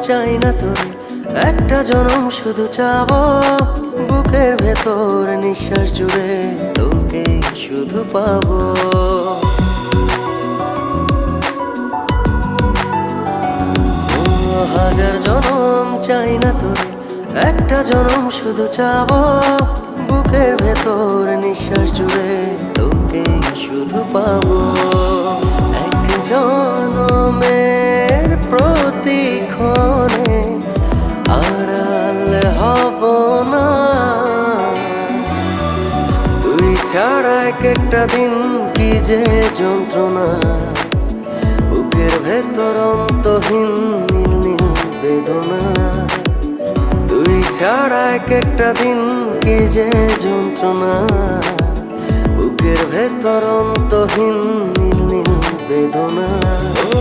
চাই না তোর, একটা জনম শুধু চাবো বুকের ভেতর নিঃশ্বাস জুড়ে তোকে শুধু পাবো। হাজার জনম চাই না তোর, একটা জনম শুধু চাবো বুকের ভেতর নিঃশ্বাস জুড়ে তোকে শুধু পাবো। এক জনমের প্রতিক্ষণে আড়াল হব না, তুই ছাড়া এক একটা দিন কি যে যন্ত্রণা, বুকের ভেতর অন্তহীন নীল নীল বেদনা। তুই ছাড়া এক একটা দিন কি যে যন্ত্রণা, বুকের ভেতর অন্তহীন নীল নীল বেদনা। ও